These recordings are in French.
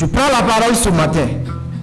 Je prends la parole ce matin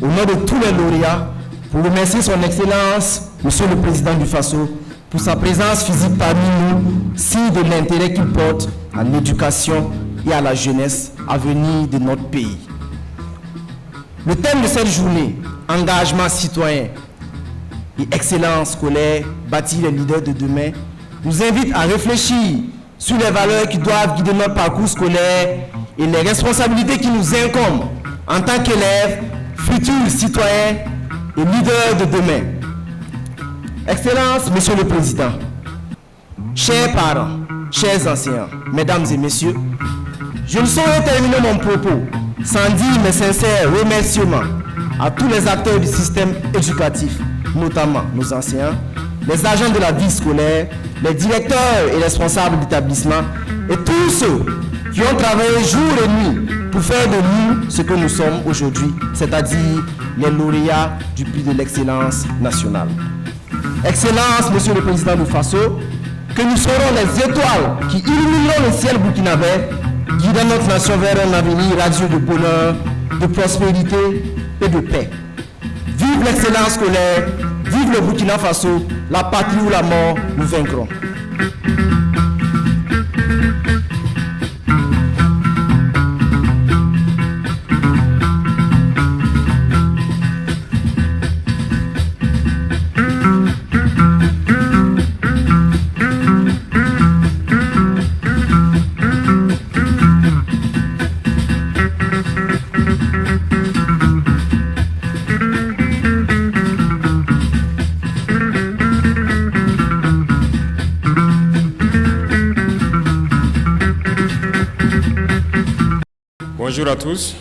au nom de tous les lauréats pour remercier son Excellence, Monsieur le Président du Faso, pour sa présence physique parmi nous, signe de l'intérêt qu'il porte à l'éducation et à la jeunesse à venir de notre pays. Le thème de cette journée, engagement citoyen et excellence scolaire, bâtir les leaders de demain, nous invite à réfléchir sur les valeurs qui doivent guider notre parcours scolaire et les responsabilités qui nous incombent en tant qu'élèves, futurs citoyens et leaders de demain. Excellence, Monsieur le Président, chers parents, chers enseignants, mesdames et messieurs, je ne saurais terminer mon propos sans dire mes sincères remerciements à tous les acteurs du système éducatif, notamment nos enseignants, les agents de la vie scolaire, les directeurs et responsables d'établissement et tous ceux qui ont travaillé jour et nuit pour faire de nous ce que nous sommes aujourd'hui, c'est-à-dire les lauréats du prix de l'excellence nationale. Excellence, Monsieur le Président du Faso, que nous serons les étoiles qui illumineront le ciel burkinabé, guidant notre nation vers un avenir radieux de bonheur, de prospérité et de paix. Vive l'excellence scolaire, vive le Burkina Faso, la patrie ou la mort, nous vaincrons. Bonjour à tous,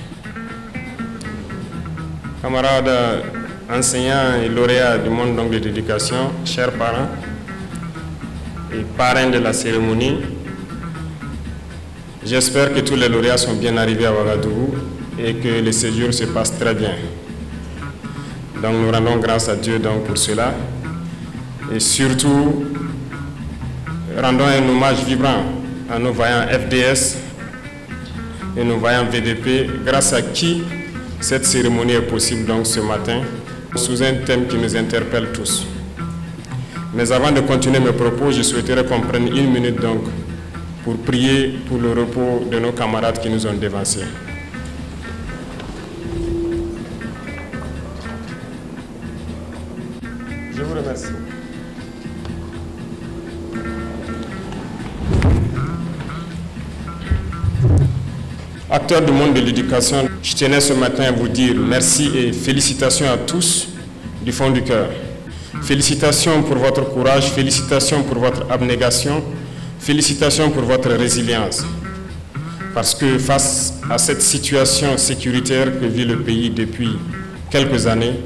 camarades enseignants et lauréats du monde de l'éducation, chers parents et parrains de la cérémonie. J'espère que tous les lauréats sont bien arrivés à Ouagadougou et que le séjour se passe très bien. Donc nous rendons grâce à Dieu pour cela et surtout rendons un hommage vibrant à nos vaillants FDS et nos vaillants VDP, grâce à qui cette cérémonie est possible ce matin, sous un thème qui nous interpelle tous. Mais avant de continuer mes propos, je souhaiterais qu'on prenne une minute pour prier pour le repos de nos camarades qui nous ont dévancés. Je vous remercie. Acteurs du monde de l'éducation, je tenais ce matin à vous dire merci et félicitations à tous du fond du cœur. Félicitations pour votre courage, félicitations pour votre abnégation, félicitations pour votre résilience. Parce que face à cette situation sécuritaire que vit le pays depuis quelques années,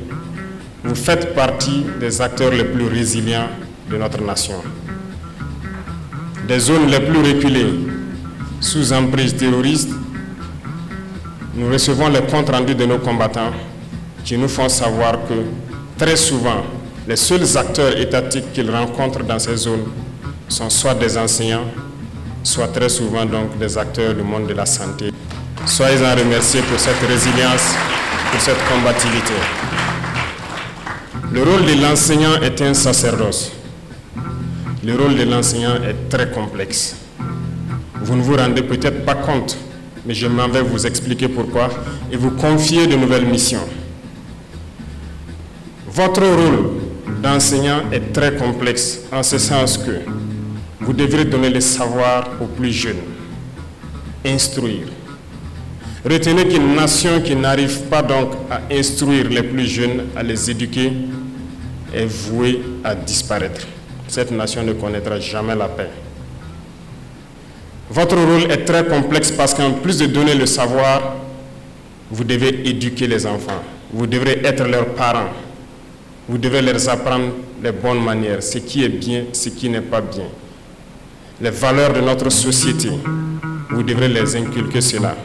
vous faites partie des acteurs les plus résilients de notre nation. Des zones les plus reculées, sous emprise terroriste, nous recevons les comptes rendus de nos combattants qui nous font savoir que très souvent, les seuls acteurs étatiques qu'ils rencontrent dans ces zones sont soit des enseignants, soit très souvent des acteurs du monde de la santé. Soyez-en remerciés pour cette résilience, pour cette combativité. Le rôle de l'enseignant est un sacerdoce. Le rôle de l'enseignant est très complexe. Vous ne vous rendez peut-être pas compte, mais je m'en vais vous expliquer pourquoi et vous confier de nouvelles missions. Votre rôle d'enseignant est très complexe en ce sens que vous devrez donner le savoir aux plus jeunes, instruire. Retenez qu'une nation qui n'arrive pas à instruire les plus jeunes, à les éduquer, est vouée à disparaître. Cette nation ne connaîtra jamais la paix. Votre rôle est très complexe parce qu'en plus de donner le savoir, vous devez éduquer les enfants. Vous devrez être leurs parents. Vous devez leur apprendre les bonnes manières, ce qui est bien, ce qui n'est pas bien. Les valeurs de notre société, vous devrez les inculquer cela.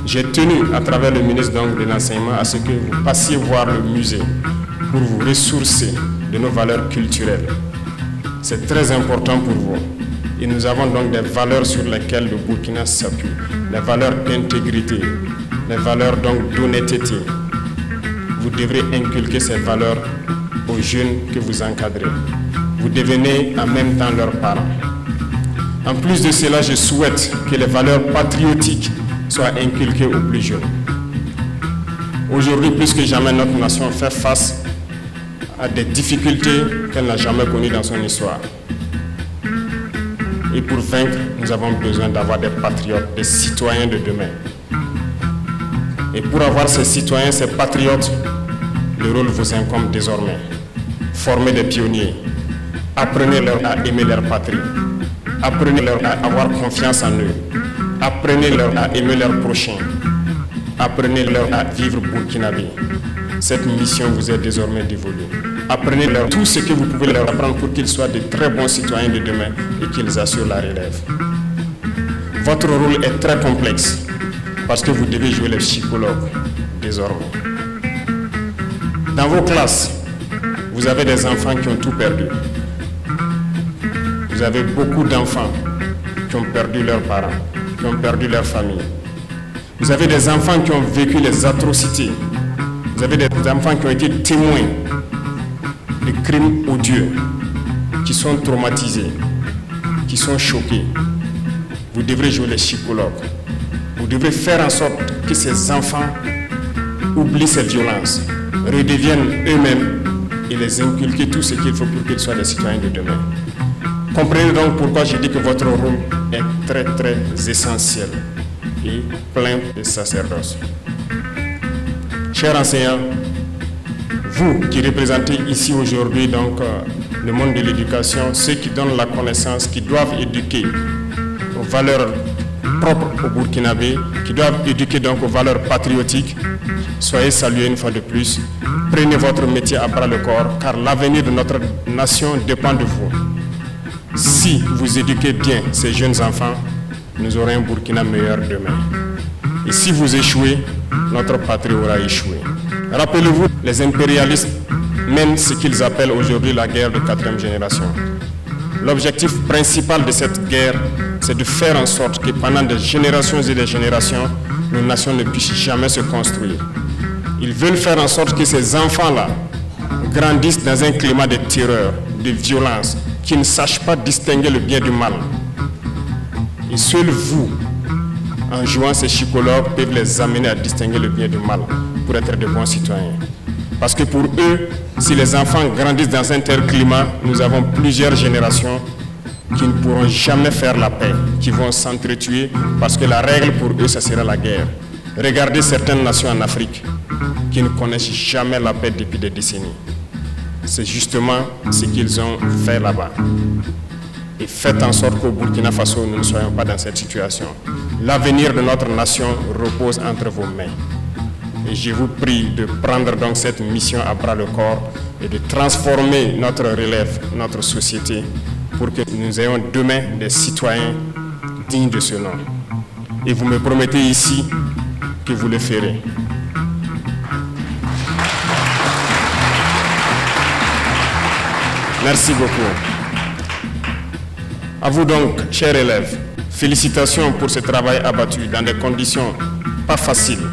J'ai tenu, à travers le ministre de l'Enseignement, à ce que vous passiez voir le musée pour vous ressourcer de nos valeurs culturelles. C'est très important pour vous. Et nous avons des valeurs sur lesquelles le Burkina s'appuie. Les valeurs d'intégrité, les valeurs d'honnêteté. Vous devrez inculquer ces valeurs aux jeunes que vous encadrez. Vous devenez en même temps leurs parents. En plus de cela, je souhaite que les valeurs patriotiques soient inculquées aux plus jeunes. Aujourd'hui, plus que jamais, notre nation fait face à des difficultés qu'elle n'a jamais connues dans son histoire. Et pour vaincre, nous avons besoin d'avoir des patriotes, des citoyens de demain. Et pour avoir ces citoyens, ces patriotes, le rôle vous incombe désormais. Formez des pionniers. Apprenez-leur à aimer leur patrie. Apprenez-leur à avoir confiance en eux. Apprenez-leur à aimer leurs prochains. Apprenez-leur à vivre burkinabé. Cette mission vous est désormais dévolue. Apprenez-leur tout ce que vous pouvez leur apprendre pour qu'ils soient de très bons citoyens de demain et qu'ils assurent la relève. Votre rôle est très complexe parce que vous devez jouer les psychologues désormais. Dans vos classes, vous avez des enfants qui ont tout perdu. Vous avez beaucoup d'enfants qui ont perdu leurs parents, qui ont perdu leur famille. Vous avez des enfants qui ont vécu les atrocités. Vous avez des enfants qui ont été témoins de crimes odieux, qui sont traumatisés, qui sont choqués. Vous devrez jouer les psychologues. Vous devrez faire en sorte que ces enfants oublient ces violences, redeviennent eux-mêmes et les inculquer tout ce qu'il faut pour qu'ils soient des citoyens de demain. Comprenez donc pourquoi je dis que votre rôle est très très essentiel et plein de sacerdoce. Chers enseignants, vous qui représentez ici aujourd'hui le monde de l'éducation, ceux qui donnent la connaissance, qui doivent éduquer aux valeurs propres aux Burkinabés, qui doivent éduquer donc aux valeurs patriotiques. Soyez salués une fois de plus. Prenez votre métier à bras le corps, car l'avenir de notre nation dépend de vous. Si vous éduquez bien ces jeunes enfants, nous aurons un Burkina meilleur demain. Et si vous échouez, notre patrie aura échoué. Rappelez-vous, les impérialistes mènent ce qu'ils appellent aujourd'hui la guerre de 4e génération. L'objectif principal de cette guerre, c'est de faire en sorte que pendant des générations et des générations, nos nations ne puissent jamais se construire. Ils veulent faire en sorte que ces enfants-là grandissent dans un climat de terreur, de violence, qui ne sachent pas distinguer le bien du mal. Et seul vous, en jouant ces psychologues, peuvent les amener à distinguer le bien du mal pour être de bons citoyens. Parce que pour eux, si les enfants grandissent dans un tel climat, nous avons plusieurs générations qui ne pourront jamais faire la paix, qui vont s'entretuer, parce que la règle pour eux, ça sera la guerre. Regardez certaines nations en Afrique qui ne connaissent jamais la paix depuis des décennies. C'est justement ce qu'ils ont fait là-bas. Et faites en sorte qu'au Burkina Faso, nous ne soyons pas dans cette situation. L'avenir de notre nation repose entre vos mains. Et je vous prie de prendre donc cette mission à bras le corps et de transformer notre relève, notre société, pour que nous ayons demain des citoyens dignes de ce nom. Et vous me promettez ici que vous le ferez. Merci beaucoup. À vous donc, chers élèves, félicitations pour ce travail abattu dans des conditions pas faciles.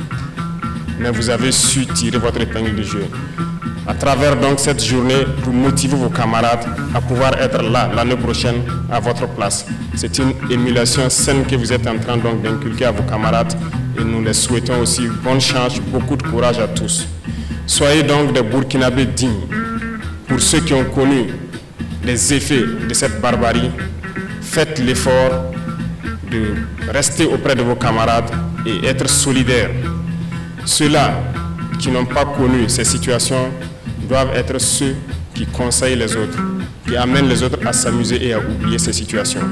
Mais vous avez su tirer votre épingle du jeu. À travers donc cette journée, vous motivez vos camarades à pouvoir être là l'année prochaine à votre place. C'est une émulation saine que vous êtes en train donc d'inculquer à vos camarades et nous les souhaitons aussi bonne chance, beaucoup de courage à tous. Soyez donc des Burkinabés dignes. Pour ceux qui ont connu les effets de cette barbarie, faites l'effort de rester auprès de vos camarades et être solidaires. Ceux-là qui n'ont pas connu ces situations doivent être ceux qui conseillent les autres, qui amènent les autres à s'amuser et à oublier ces situations.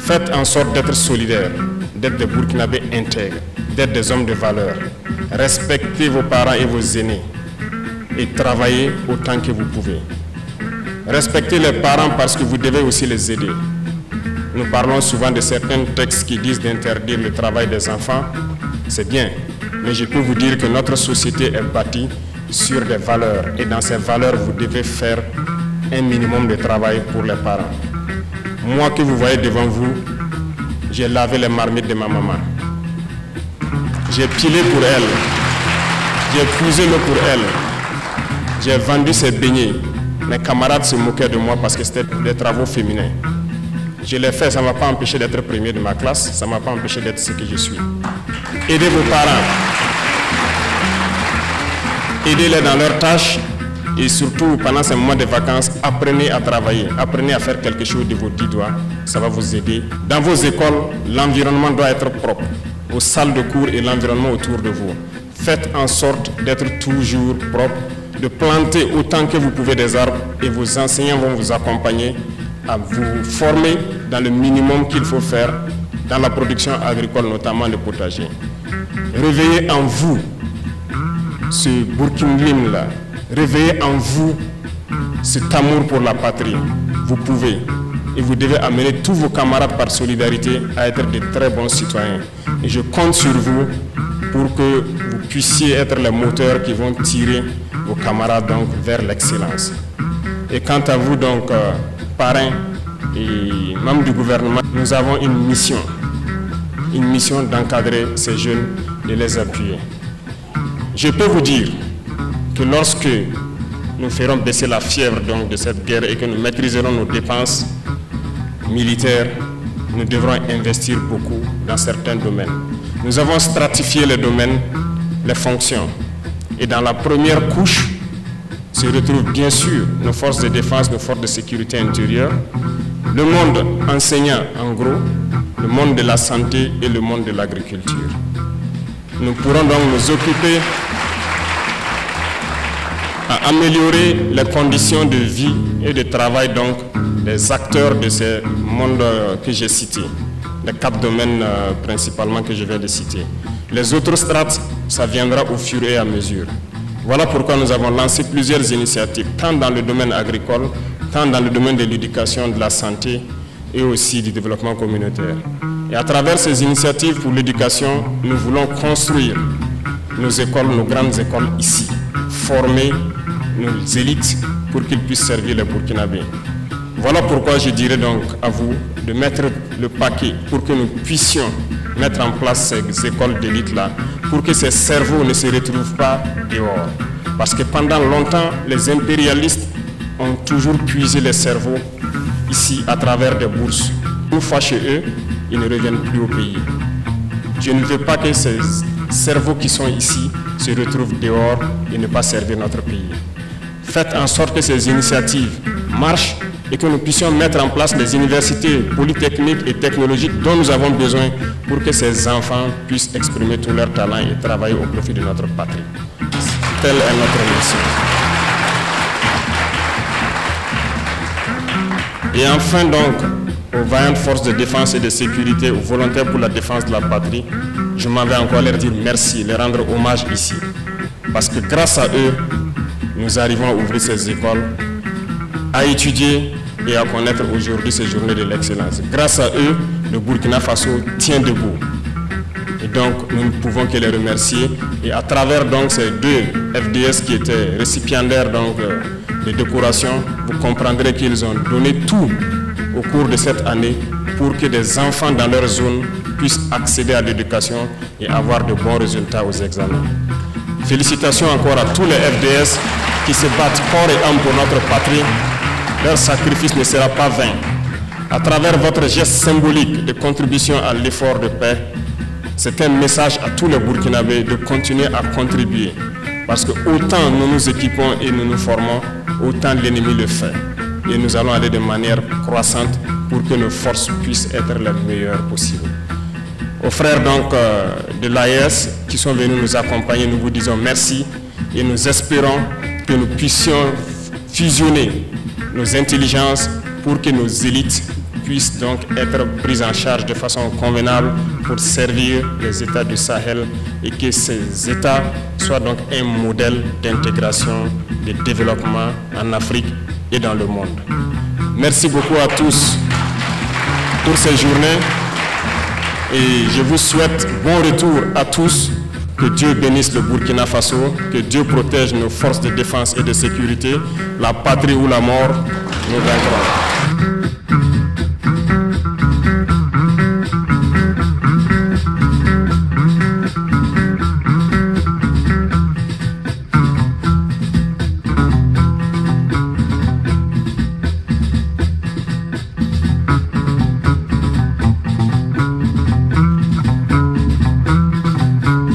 Faites en sorte d'être solidaires, d'être des Burkinabés intègres, d'être des hommes de valeur. Respectez vos parents et vos aînés et travaillez autant que vous pouvez. Respectez les parents parce que vous devez aussi les aider. Nous parlons souvent de certains textes qui disent d'interdire le travail des enfants. C'est bien, mais je peux vous dire que notre société est bâtie sur des valeurs. Et dans ces valeurs, vous devez faire un minimum de travail pour les parents. Moi que vous voyez devant vous, j'ai lavé les marmites de ma maman. J'ai pilé pour elle. J'ai puisé l'eau pour elle. J'ai vendu ses beignets. Mes camarades se moquaient de moi parce que c'était des travaux féminins. Je l'ai fait, ça ne m'a pas empêché d'être premier de ma classe, ça ne m'a pas empêché d'être ce que je suis. Aidez vos parents. Aidez-les dans leurs tâches et surtout pendant ces mois de vacances, apprenez à travailler, apprenez à faire quelque chose de vos 10 doigts, ça va vous aider. Dans vos écoles, l'environnement doit être propre, vos salles de cours et l'environnement autour de vous. Faites en sorte d'être toujours propre, de planter autant que vous pouvez des arbres et vos enseignants vont vous accompagner à vous former dans le minimum qu'il faut faire dans la production agricole, notamment le potager. Réveillez en vous ce Burkinlim-là. Réveillez en vous cet amour pour la patrie. Vous pouvez et vous devez amener tous vos camarades par solidarité à être de très bons citoyens. Et je compte sur vous pour que vous puissiez être les moteurs qui vont tirer vos camarades donc vers l'excellence. Et quant à vous donc, parrains et membres du gouvernement, nous avons une mission d'encadrer ces jeunes et les appuyer. Je peux vous dire que lorsque nous ferons baisser la fièvre donc, de cette guerre et que nous maîtriserons nos dépenses militaires, nous devrons investir beaucoup dans certains domaines. Nous avons stratifié les domaines, les fonctions. Et dans la première couche se retrouvent bien sûr nos forces de défense, nos forces de sécurité intérieure, le monde enseignant en gros, le monde de la santé et le monde de l'agriculture. Nous pourrons donc nous occuper à améliorer les conditions de vie et de travail donc des acteurs de ces mondes que j'ai cités, les 4 domaines principalement que je viens de citer. Les autres strates, ça viendra au fur et à mesure. Voilà pourquoi nous avons lancé plusieurs initiatives, tant dans le domaine agricole, tant dans le domaine de l'éducation, de la santé et aussi du développement communautaire. Et à travers ces initiatives pour l'éducation, nous voulons construire nos écoles, nos grandes écoles ici, former nos élites pour qu'ils puissent servir les Burkinabés. Voilà pourquoi je dirais donc à vous de mettre le paquet pour que nous puissions mettre en place ces écoles d'élite-là, pour que ces cerveaux ne se retrouvent pas dehors. Parce que pendant longtemps, les impérialistes ont toujours puisé les cerveaux ici à travers des bourses. Une fois chez eux, ils ne reviennent plus au pays. Je ne veux pas que ces cerveaux qui sont ici se retrouvent dehors et ne pas servir notre pays. Faites en sorte que ces initiatives marchent et que nous puissions mettre en place les universités polytechniques et technologiques dont nous avons besoin pour que ces enfants puissent exprimer tout leur talent et travailler au profit de notre patrie. Telle est notre mission. Et enfin donc, aux vaillantes forces de défense et de sécurité, aux volontaires pour la défense de la patrie, je m'en vais encore leur dire merci, leur rendre hommage ici. Parce que grâce à eux, nous arrivons à ouvrir ces écoles, à étudier et à connaître aujourd'hui ces journées de l'excellence. Grâce à eux, le Burkina Faso tient debout. Et donc, nous ne pouvons que les remercier. Et à travers donc ces 2 FDS qui étaient récipiendaires donc, de décoration, vous comprendrez qu'ils ont donné tout au cours de cette année pour que des enfants dans leur zone puissent accéder à l'éducation et avoir de bons résultats aux examens. Félicitations encore à tous les FDS qui se battent corps et âme pour notre patrie. Leur sacrifice ne sera pas vain. À travers votre geste symbolique de contribution à l'effort de paix, c'est un message à tous les Burkinabés de continuer à contribuer. Parce que autant nous nous équipons et nous nous formons, autant l'ennemi le fait. Et nous allons aller de manière croissante pour que nos forces puissent être les meilleures possibles. Aux frères donc de l'AES qui sont venus nous accompagner, nous vous disons merci et nous espérons que nous puissions fusionner nos intelligences pour que nos élites puissent donc être prises en charge de façon convenable pour servir les États du Sahel et que ces États soient donc un modèle d'intégration, de développement en Afrique et dans le monde. Merci beaucoup à tous pour ces journées et je vous souhaite bon retour à tous. Que Dieu bénisse le Burkina Faso, que Dieu protège nos forces de défense et de sécurité. La patrie ou la mort, nous vaincrons.